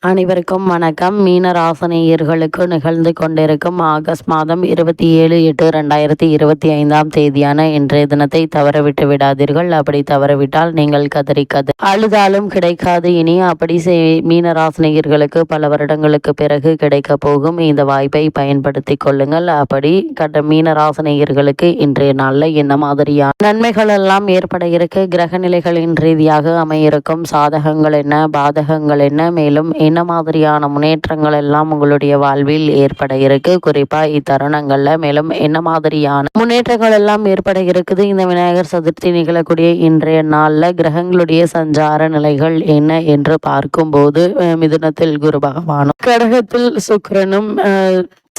அனைவருக்கும் வணக்கம். மீன ராசினியர்களுக்கு நிகழ்ந்து கொண்டிருக்கும் ஆகஸ்ட் மாதம் 27/8/2025 தேதியான இன்றைய தினத்தை தவறவிட்டு விடாதீர்கள். அப்படி தவறவிட்டால் நீங்கள் கதறி அழுதாலும் கிடைக்காது. இனி அப்படி மீன ராசினியர்களுக்கு பல வருடங்களுக்கு பிறகு கிடைக்க போகும் இந்த வாய்ப்பை பயன்படுத்தி கொள்ளுங்கள். அப்படி மீன ராசினியர்களுக்கு இன்றைய நாளில் என்ன மாதிரியான நன்மைகள் எல்லாம் ஏற்பட இருக்கு, கிரக நிலைகளின் ரீதியாக அமையிருக்கும் சாதகங்கள் என்ன, பாதகங்கள் என்ன, மேலும் என்ன மாதிரியான முன்னேற்றங்கள் எல்லாம் உங்களுடைய வாழ்வில் ஏற்பட இருக்கு, குறிப்பா இத்தருணங்கள்ல மேலும் என்ன மாதிரியான முன்னேற்றங்கள் எல்லாம் ஏற்பட இருக்குது இந்த விநாயகர் சதுர்த்தி நிகழக்கூடிய இன்றைய நாள்ல கிரகங்களுடைய சஞ்சார நிலைகள் என்ன என்று பார்க்கும்போது மிதுனத்தில் குரு பகவானும், கடகத்தில் சுக்கிரனும்,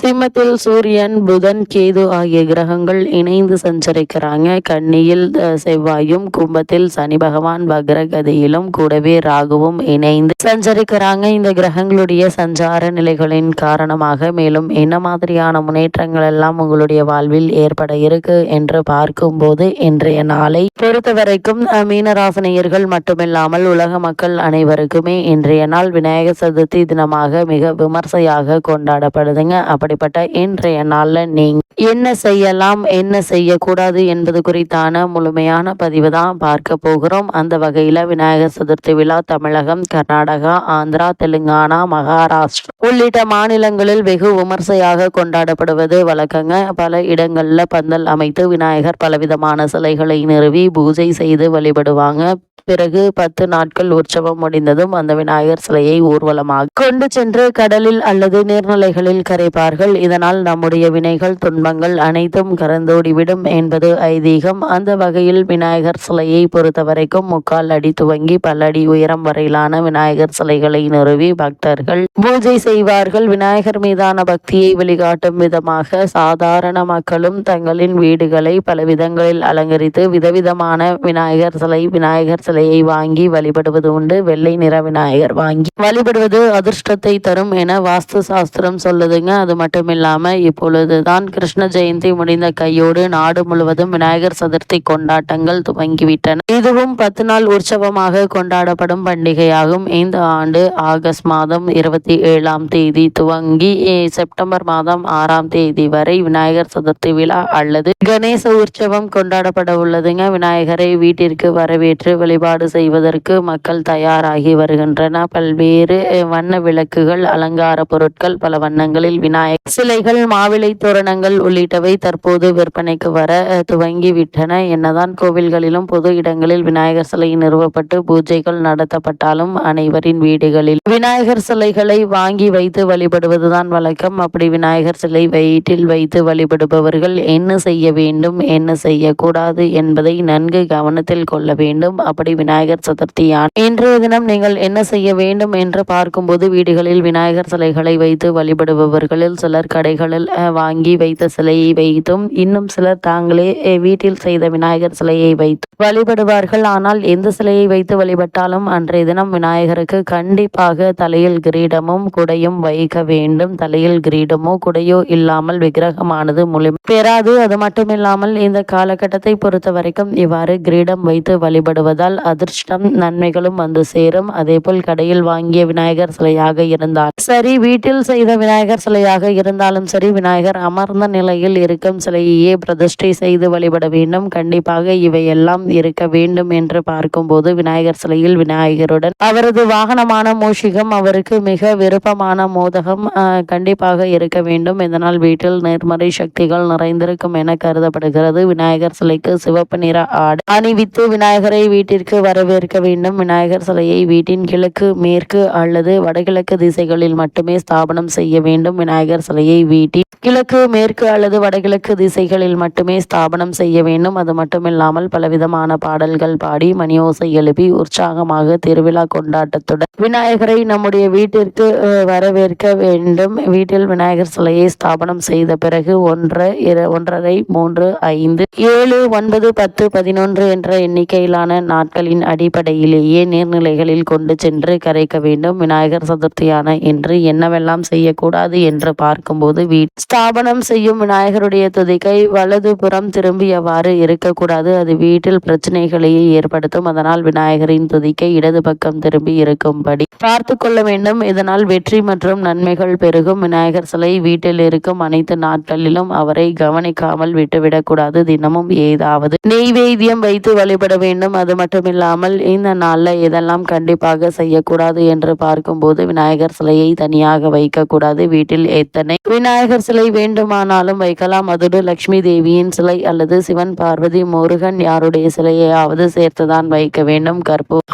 சிம்மத்தில் சூரியன், புதன், கேது ஆகிய கிரகங்கள் இணைந்து சஞ்சரிக்கிறாங்க. கன்னியில் செவ்வாயும், கும்பத்தில் சனி பகவான் வக்ரகதியிலும், கூடவே ராகுவும் இணைந்து சஞ்சரிக்கிறாங்க. இந்த கிரகங்களுடைய சஞ்சார நிலைகளின் காரணமாக மேலும் என்ன மாதிரியான முன்னேற்றங்கள் எல்லாம் உங்களுடைய வாழ்வில் ஏற்பட இருக்கு என்று பார்க்கும்போது இன்றைய நாளை பொறுத்த வரைக்கும் மீனராசினியர்கள் மட்டுமில்லாமல் உலக மக்கள் அனைவருக்குமே இன்றைய நாள் விநாயகர் சதுர்த்தி தினமாக மிக விமர்சையாக கொண்டாடப்படுதுங்க. அப்படிப்பட்ட இன்றைய நாள்ல நீங்க என்ன செய்யலாம், என்ன செய்யக்கூடாது என்பது குறித்தான முழுமையான பதிவு தான் பார்க்க போகிறோம். அந்த வகையில விநாயகர் சதுர்த்தி விழா தமிழகம், கர்நாடகா, ஆந்திரா, தெலுங்கானா, மகாராஷ்டிரா உள்ளிட்ட மாநிலங்களில் வெகு விமர்சையாக கொண்டாடப்படுவது வழக்கங்க. பல இடங்கள்ல பந்தல் அமைத்து விநாயகர் பலவிதமான சிலைகளை நிறுவி பூஜை செய்து வழிபடுவாங்க. பிறகு 10 நாட்கள் உற்சவம் முடிந்ததும் அந்த விநாயகர் சிலையை ஊர்வலமாக கொண்டு சென்று கடலில் அல்லது நீர்நிலைகளில் கரைப்பார்கள். இதனால் நம்முடைய வினைகள், துன்பங்கள் அனைத்தும் கறந்தோடிவிடும் என்பது ஐதீகம். அந்த வகையில் விநாயகர் சிலையை பொறுத்த வரைக்கும் 3/4 அடி துவங்கி பல அடி உயரம் வரையிலான விநாயகர் சிலைகளை நிறுவி பக்தர்கள் பூஜை செய்வார்கள். விநாயகர் மீதான பக்தியை வெளிக்காட்டும் விதமாக சாதாரண மக்களும் தங்களின் வீடுகளை பல விதங்களில் அலங்கரித்து விதவிதமான விநாயகர் சிலையை வாங்கி வழிபடுவது உண்டு. வெள்ளை நிற விநாயகர் வாங்கி வழிபடுவது அதிர்ஷ்டத்தை தரும் என வாஸ்து சாஸ்திரம் சொல்லுதுங்க. அது மட்டும் இல்லாம இப்பொழுதுதான் கிருஷ்ண ஜெயந்தி முடிந்த கையோடு நாடு முழுவதும் விநாயகர் சதுர்த்தி கொண்டாட்டங்கள் துவங்கிவிட்டன. இதுவும் 10 நாள் உற்சவமாக கொண்டாடப்படும் பண்டிகையாகும். இந்த ஆண்டு ஆகஸ்ட் மாதம் 27ஆம் தேதி துவங்கி செப்டம்பர் மாதம் 6ஆம் தேதி வரை விநாயகர் சதுர்த்தி விழா அல்லது கணேச உற்சவம் கொண்டாடப்பட உள்ளதுங்க. விநாயகரை வீட்டிற்கு வரவேற்று வழிபாடு செய்வதற்கு மக்கள் தயாராகி வருகின்றன. பல்வேறு வண்ண விளக்குகள், அலங்கார பொருட்கள், பல வண்ணங்களில் விநாயகர் சிலைகள், மாவிளை தோரணங்கள் உள்ளிட்டவை தற்போது விற்பனைக்கு வர துவங்கிவிட்டன. என்னதான் கோவில்களிலும் பொது இடங்களில் விநாயகர் சிலை நிறுவப்பட்டு பூஜைகள் நடத்தப்பட்டாலும் அனைவரின் வீடுகளில் விநாயகர் சிலைகளை வாங்கி வைத்து வழிபடுவதுதான் வழக்கம். அப்படி விநாயகர் சிலை வீட்டில் வைத்து வழிபடுபவர்கள் என்ன செய்ய வேண்டும், என்ன செய்யக்கூடாது என்பதை நன்கு கவனத்தில் கொள்ள வேண்டும். அப்படி விநாயகர் சதுர்த்தியான் இன்றைய தினம் நீங்கள் என்ன செய்ய வேண்டும் என்று பார்க்கும்போது வீடுகளில் விநாயகர் சிலைகளை வைத்து வழிபடுபவர்களில் சிலர் கடைகளில் வாங்கி வைத்த சிலையை வைத்தும், இன்னும் சிலர் தாங்களே வீட்டில் செய்த விநாயகர் சிலையை வைத்து வழிபடுவார்கள். ஆனால் எந்த சிலையை வைத்து வழிபட்டாலும் அன்றைய தினம் விநாயகருக்கு கண்டிப்பாக தலையில் கிரீடமும் குடையும் வைக்க வேண்டும். தலையில் கிரீடமோ குடையோ இல்லாமல் விக்கிரகமானது முழுமை பெறாது. அது மட்டுமில்லாமல் இந்த காலகட்டத்தை பொறுத்த வரைக்கும் இவ்வாறு கிரீடம் வைத்து வழிபடுவதால் அதிர்ஷ்டம், நன்மைகளும் வந்து சேரும். அதேபோல் கடையில் வாங்கிய விநாயகர் சிலையாக இருந்தால் சரி, வீட்டில் செய்த விநாயகர் சிலையாக இருந்தாலும் சரி, விநாயகர் அமர்ந்த நிலையில் இருக்கும் சிலையையே பிரதிஷ்டை செய்து வழிபட வேண்டும். கண்டிப்பாக இவையெல்லாம் இருக்க வேண்டும் என்று பார்க்கும்போது விநாயகர் சிலையில் விநாயகருடன் அவரது வாகனமான மூஷிகம், அவருக்கு மிக விருப்பமான மோதகம் கண்டிப்பாக இருக்க வேண்டும். இதனால் வீட்டில் நேர்மறை சக்திகள் நிறைந்திருக்கும் என கருதப்படுகிறது. விநாயகர் சிலைக்கு சிவப்பு நிற ஆடை அணிவித்து விநாயகரை வீட்டிற்கு வரவேற்க வேண்டும். விநாயகர் சிலையை வீட்டின் கிழக்கு, மேற்கு அல்லது வடகிழக்கு திசைகளில் மட்டுமே ஸ்தாபனம் செய்ய வேண்டும். விநாயகர் சிலையை வீட்டின் கிழக்கு, மேற்கு அல்லது வடகிழக்கு திசைகளில் மட்டுமே ஸ்தாபனம் செய்ய வேண்டும். அது மட்டுமில்லாமல் பலவிதமான பாடல்கள் பாடி மணியோசை எழுப்பி உற்சாகமாக திருவிழா கொண்டாட்டத்துடன் விநாயகரை நம்முடைய வீட்டிற்கு வரவேற்க வேண்டும். வீட்டில் விநாயகர் சிலையை ஸ்தாபனம் செய்த பிறகு 1, 1, 3, 5, 7, 9, 10, 11 என்ற எண்ணிக்கையிலான நாட்களின் அடிப்படையிலேயே நீர்நிலைகளில் கொண்டு சென்று கரைக்க வேண்டும். விநாயகர் சதுர்த்தியான இன்று என்னவெல்லாம் செய்யக்கூடாது என்று பார்க்கும்போது ஸ்தாபனம் செய்யும் விநாயகருடைய துதிக்கை வலது புறம் திரும்பியவாறு இருக்கக்கூடாது. அது வீட்டில் பிரச்சனைகளையே ஏற்படுத்தும். அதனால் விநாயகரின் துதிக்கை இடது பக்கம் திரும்பி இருக்கும்படி பார்த்து கொள்ள வேண்டும். இதனால் வெற்றி மற்றும் நன்மைகள் பெருகும். விநாயகர் சிலை வீட்டில் இருக்கும் அனைத்து நாட்களிலும் அவரை கவனிக்காமல் விட்டுவிடக்கூடாது. தினமும் ஏதாவது நெய்வேத்தியம் வைத்து வழிபட வேண்டும். அது மட்டுமில்லாமல் இந்த நாள்ல இதெல்லாம் கண்டிப்பாக செய்யக்கூடாது என்று பார்க்கும்போது விநாயகர் சிலையை தனியாக வைக்கக்கூடாது. வீட்டில் எத்தனை விநாயகர் சிலை வேண்டுமானாலும் வைக்கலாம். அதோடு லட்சுமி தேவியின் சிலை அல்லது சிவன், பார்வதி, முருகன் யாருடைய சிலையாவது சேர்த்துதான் வைக்க வேண்டும்.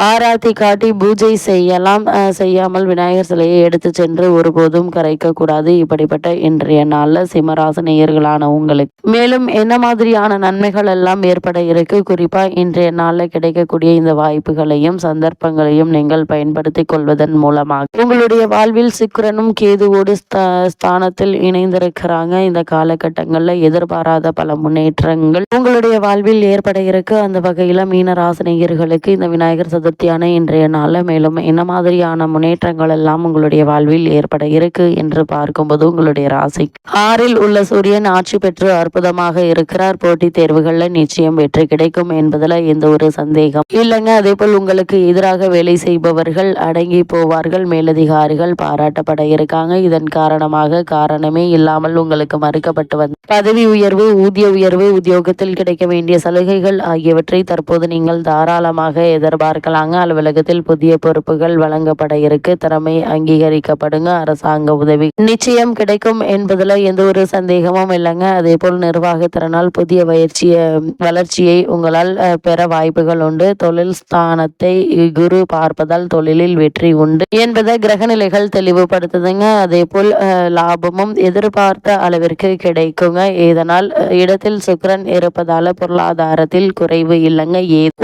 ஆராத்தி காட்டி பூஜை செய்யலாம். செய்யாமல் விநாயகர் சிலையை எடுத்து சென்று ஒருபோதும் கரைக்க கூடாது. இப்படிப்பட்ட இன்றைய நாள்ல சிம்மராசினியர்களான உங்களுக்கு மேலும் என்ன மாதிரியான நன்மைகள் எல்லாம் ஏற்பட இருக்கு, குறிப்பா இன்றைய நாள்ல கிடைக்கக்கூடிய இந்த வாய்ப்புகளையும் சந்தர்ப்பங்களையும் நீங்கள் பயன்படுத்திக் கொள்வதன் மூலமாக உங்களுடைய வாழ்வில் சுக்கிரனும் கேதுவோடு ஸ்தானத்தில் இணைந்திருக்கிறாங்க. இந்த காலகட்டங்கள்ல எதிர்பாராத பல முன்னேற்றங்கள் உங்களுடைய வாழ்வில் ஏற்பட இருக்கு. அந்த வகையில மீனராசினியர்களுக்கு இந்த விநாயகர் சதுர்த்தியான இன்றைய நாள்ல மேலும் என்ன மாதிரியான முன்னேற்றங்கள் எல்லாம் உங்களுடைய வாழ்வில் ஏற்பட இருக்கு என்று பார்க்கும்போது உங்களுடைய ராசி 6ல் உள்ள சூரியன் ஆட்சி பெற்று அற்புதமாக இருக்கிறார். போட்டித் தேர்வுகள்ல நிச்சயம் வெற்றி கிடைக்கும் என்பதுல எந்த ஒரு சந்தேகம் இல்லைங்க. அதே போல் உங்களுக்கு எதிராக வேலை செய்பவர்கள் அடங்கி போவார்கள். மேலதிகாரிகள் பாராட்டப்பட இருக்காங்க. இதன் காரணமாக காரணமே இல்லாமல் உங்களுக்கு மறுக்கப்பட்டு வந்த பதவி உயர்வு, ஊதிய உயர்வு, உத்தியோகத்தில் கிடைக்க வேண்டிய சலுகைகள் ஆகியவற்றை தற்போது நீங்கள் தாராளமாக எதிர்பார்க்கலாங்க. அலுவலகத்தில் புதிய பொறுப்புகள் வழங்கப்பட இருக்கு. திறமை அங்கீகரிக்கப்படுங்க. அரசாங்க உதவி நிச்சயம் கிடைக்கும் என்பதுல எந்த ஒரு சந்தேகமும் இல்லைங்க. அதே போல் நிர்வாக திறனால் புதிய வளர்ச்சியை உங்களால் பெற வாய்ப்புகள் உண்டு. தொழில் ஸ்தானத்தை குரு பார்ப்பதால் தொழிலில் வெற்றி உண்டு என்பதை கிரகநிலைகள் தெளிவுபடுத்துதுங்க. அதே போல் லாபமும் எதிர்பார்த்த அளவிற்கு கிடைக்குங்க. இதனால் இடத்தில் சுக்கிரன் இருப்பதால பொருளாதாரத்தில் குறைவு இல்லைங்க.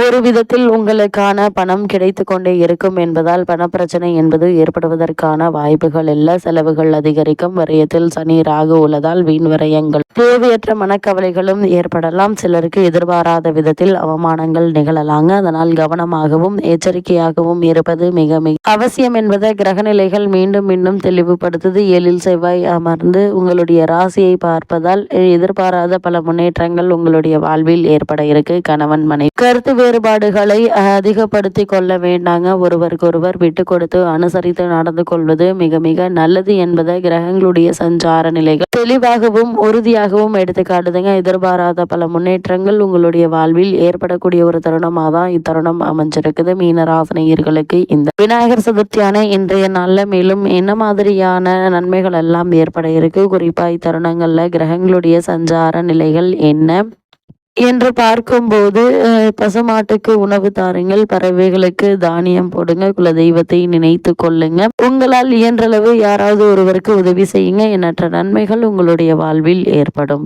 ஒரு விதத்தில் உங்களுக்கான பணம் கிடைத்து கொண்டே இருக்கும் என்பதால் பணப்பிரச்சனை என்பது ஏற்படுவதற்கான வாய்ப்புகள் இல்ல. செலவுகள் அதிகரிக்கும். விரயத்தில் சனி ராகு உள்ளதால் வீண் விரயங்கள், தேவையற்ற மனக்கவலைகளும் ஏற்படலாம். சிலருக்கு எதிர்பாராத விதத்தில் அவமானங்கள் நிகழலாங்க. அதனால் கவனமாகவும் எச்சரிக்கையாகவும் இருப்பது மிக மிக அவசியம் என்பதை கிரகநிலைகள் மீண்டும் மீண்டும் தெளிவுபடுத்துது. 7ல் செவ்வாய் அமர்ந்து உங்களுடைய ராசியை பார்ப்பதால் எதிர்பாராத பல முன்னேற்றங்கள் உங்களுடைய வாழ்வில் ஏற்பட இருக்கு. கணவன் மனைவி கருத்து வேறுபாடுகளை அதிகப்படுத்தி கொள்ள வேண்டாங்க. ஒருவருக்கொருவர் விட்டு கொடுத்து அனுசரித்து நடந்து கொள்வது மிக மிக நல்லது என்பதை கிரகங்களுடைய சஞ்சார நிலைகள் தெளிவாகவும் உறுதியாகவும் எடுத்து காட்டுதுங்க. எதிர்பாராத பல முன்னேற்றங்கள் உங்களுடைய வாழ்வில் ஏற்படக்கூடிய ஒரு தருணமாக தான் இத்தருணம் அமைஞ்சிருக்குது. மீனராசினியர்களுக்கு இந்த விநாயகர் சதுர்த்தியான இன்றைய நாள்ல மேலும் என்ன மாதிரியான நன்மைகள் எல்லாம் ஏற்பட இருக்கு, குறிப்பா இத்தருணங்கள்ல கிரகங்களுடைய சஞ்சார நிலைகள் என்ன என்று பார்க்கும்போது பசுமாட்டுக்கு உணவு தாருங்கள், பறவைகளுக்கு தானியம் போடுங்க, குலதெய்வத்தை நினைத்து கொள்ளுங்க, உங்களால் இயன்றளவு யாராவது ஒருவருக்கு உதவி செய்யுங்க. எண்ணற்ற நன்மைகள் உங்களுடைய வாழ்வில் ஏற்படும்.